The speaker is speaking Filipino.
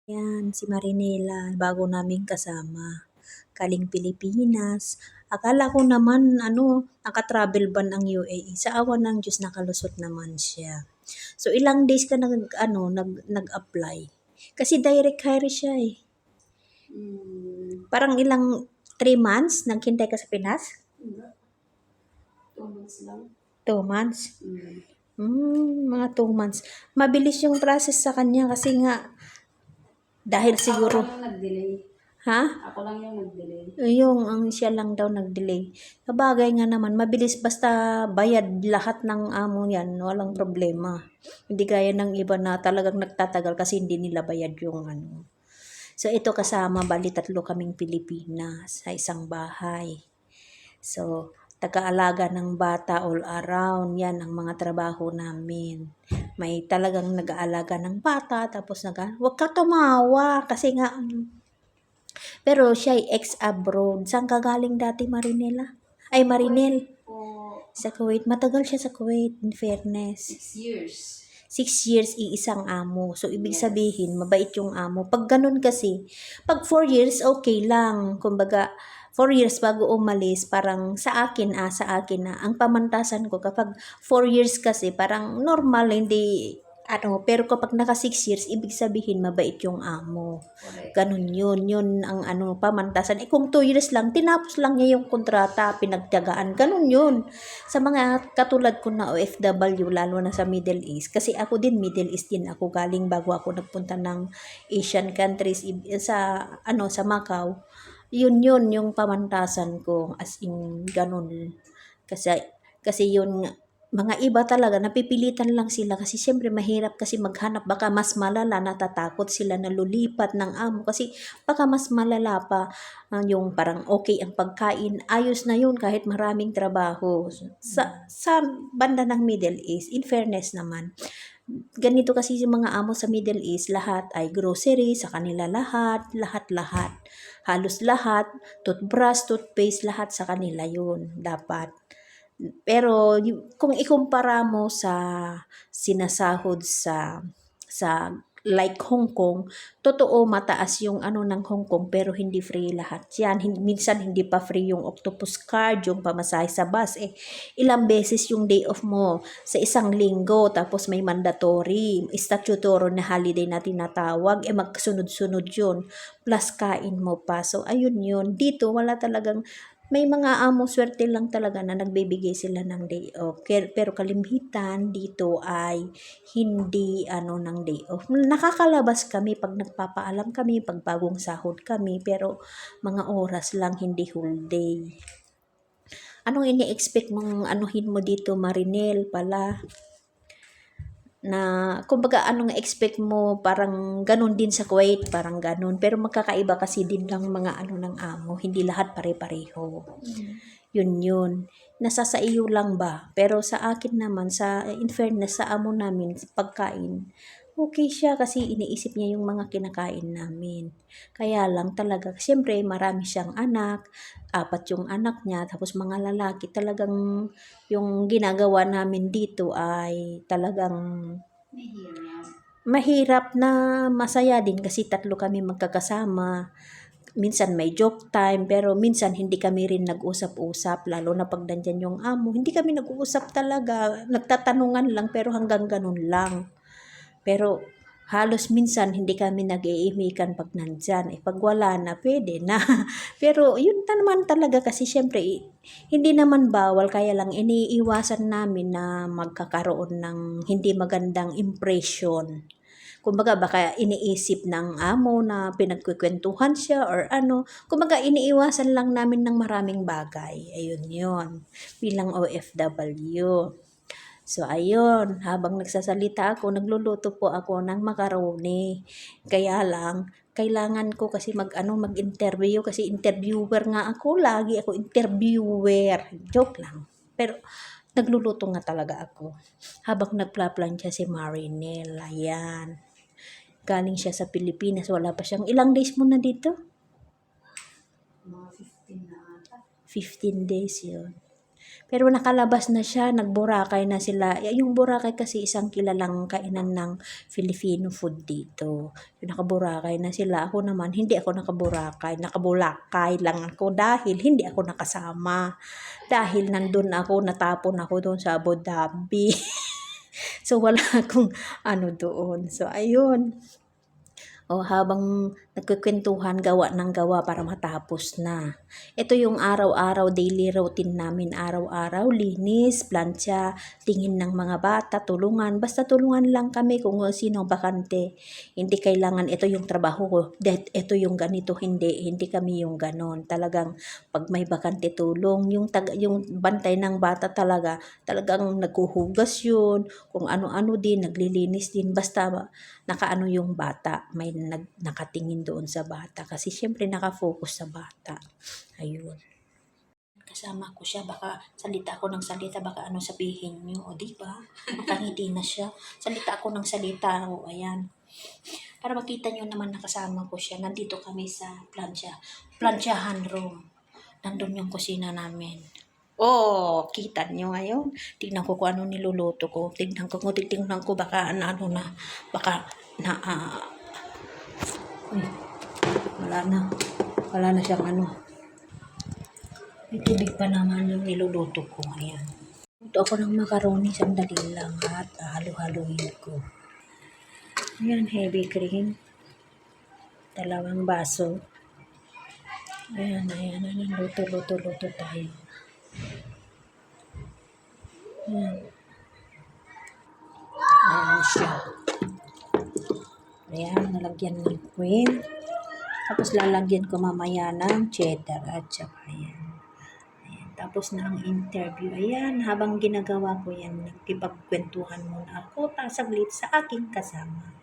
Yan, si Marinela, bago naming kasama. Galing Pilipinas. Akala ko naman, naka-travel ban ang UAE. Sa awa ng Diyos, nakalusot naman siya. So, ilang days ka nag-apply? Kasi direct hire siya eh. Parang ilang 3 months naghintay ka sa Pinas? 2 months lang. 2 months? Mga 2 months. Mabilis yung process sa kanya kasi nga, dahil siguro, Ako lang yung nag-delay. ha? Ako lang yung nag-delay. Ang siya lang daw nag-delay. Sabagay nga naman, mabilis basta bayad lahat ng amo yan, walang problema. Hindi gaya ng iba na talagang nagtatagal kasi hindi nila bayad yung ano. So ito kasama, bali 3 kaming Pilipinas sa isang bahay. So, taga-alaga ng bata all around, yan ang mga trabaho namin. May talagang nag-aalaga ng bata, tapos wag ka tumawa, kasi nga, pero siya ay ex-abroad. Saan ka galing dati, Marinela? Ay, Marinel. Sa Kuwait. Matagal siya sa Kuwait, in fairness. 6 years. 6 years, iisang amo. So, ibig sabihin, mabait yung amo. Pag ganun kasi, pag 4 years, okay lang. Kumbaga, 4 years bago umalis, parang sa akin na. Ang pamantasan ko, kapag 4 years kasi, parang normal, hindi, pero kapag naka 6 years, ibig sabihin, mabait yung amo. Correct. Ganun yun ang pamantasan. Kung 2 years lang, tinapos lang niya yung kontrata, pinagtiyagaan. Ganun yun. Sa mga katulad ko na OFW, lalo na sa Middle East, kasi ako din, Middle East din ako, galing bago ako nagpunta ng Asian countries, sa Macau, yun yung pamantasan ko, as in, ganun. Kasi yun, mga iba talaga, napipilitan lang sila kasi siyempre mahirap kasi maghanap, baka mas malala, natatakot sila na lulipat ng amo kasi baka mas malala pa, yung parang okay ang pagkain, ayos na yun kahit maraming trabaho. Sa banda ng Middle East, in fairness naman, ganito kasi yung mga amo sa Middle East, lahat ay grocery, sa kanila lahat, halos lahat, toothbrush, toothpaste, lahat sa kanila yun, dapat. Pero kung ikumpara mo sa sinasahod sa like Hong Kong, totoo mataas yung ng Hong Kong pero hindi free lahat yan. Minsan hindi pa free yung octopus card, yung pamasahe sa bus. Ilang beses yung day off mo sa isang linggo, tapos may mandatory, statutory na holiday na tinatawag, magsunod-sunod yun. Plus kain mo pa. So ayun yun. Dito wala talagang, may mga amo swerte lang talaga na nagbibigay sila ng day off. Pero kalimitan dito ay hindi ng day off. Nakakalabas kami pag nagpapaalam kami, pag bagong sahod kami, pero mga oras lang, hindi whole day. Anong ini-expect mong anuhin mo dito, Marinel, pala? Na kumbaga anong expect mo, parang ganun din sa Kuwait, parang ganun, pero magkakaiba kasi din lang mga ng amo, hindi lahat pare-pareho. Yun nasa sa iyo lang ba, pero sa akin naman, in fairness sa amo namin, pagkain okay siya kasi iniisip niya yung mga kinakain namin. Kaya lang talaga, siyempre marami siyang anak, 4 yung anak niya, tapos mga lalaki, talagang yung ginagawa namin dito ay talagang mahirap na masaya din kasi 3 kami magkakasama. Minsan may joke time, pero minsan hindi kami rin nag-usap-usap, lalo na pag nandyan yung amo. Hindi kami nag-uusap talaga, nagtatanungan lang, pero hanggang ganun lang. Pero halos minsan hindi kami nag-iimikan pag nandyan. Pag wala na, pwede na. Pero yun naman talaga kasi syempre, hindi naman bawal, kaya lang iniiwasan namin na magkakaroon ng hindi magandang impression. Kumbaga baka iniisip ng amo na pinagkukwentuhan siya or ano. Kumbaga iniiwasan lang namin ng maraming bagay. Ayun yun. Bilang OFW. So ayun, habang nagsasalita ako, nagluluto po ako ng macaroni. Kaya lang, kailangan ko kasi mag-interview kasi interviewer nga ako, lagi ako interviewer. Joke lang. Pero nagluluto nga talaga ako. Habang nagplaplansya si Marinel, ayan. Galing siya sa Pilipinas, wala pa siyang, ilang days mo na dito? Mga 15 na ata. 15 days yun. Pero nakalabas na siya, nagboracay na sila. Yung Boracay kasi isang kilalang kainan ng Filipino food dito. Yung nakaboracay na sila. Ako naman, hindi ako nakaboracay. Nakabulakay lang ako dahil hindi ako nakasama. Dahil nandun ako, natapon ako doon sa Abu Dhabi. So, wala akong doon. So, ayun. O habang nagkukwentuhan, gawa ng gawa para matapos na. Ito yung araw-araw daily routine namin. Araw-araw, linis, plancha, tingin ng mga bata, tulungan. Basta tulungan lang kami kung sino bakante. Hindi kailangan ito yung trabaho ko. Ito yung ganito, hindi kami yung ganon. Talagang pag may bakante tulong, yung bantay ng bata talagang naghuhugas yun. Kung ano-ano din, naglilinis din. Basta nakaano yung bata, may nakatingin doon sa bata kasi syempre nakafocus sa bata. Ayun. Kasama ko siya, baka salita ako ng salita, baka ano sabihin niyo, o di ba? Nakangiti na siya. Salita ako ng salita, o ayan. Para makita niyo naman nakasama ko siya. Nandito kami sa planchahan room. Nandun yung kusina namin. Oh, kita nyo ngayon. Tingnan ko kung ano niluluto ko. Tingnan ko baka uy, wala na siyang may tubig pa naman yung niluluto ko. Ayan. Luto ako ng macaroni, sandali lang at halo-haloin ko. Ayan, heavy cream. 2 baso. Ayan, luto tayo. Ayan. Ayan siya. Ayan, nalagyan ng cream. Tapos lalagyan ko mamaya ng cheddar at saka ayan. Ayan. Tapos na ang interview. Ayan, habang ginagawa ko yan, nagkipagkwentuhan muna ako saglit sa aking kasama.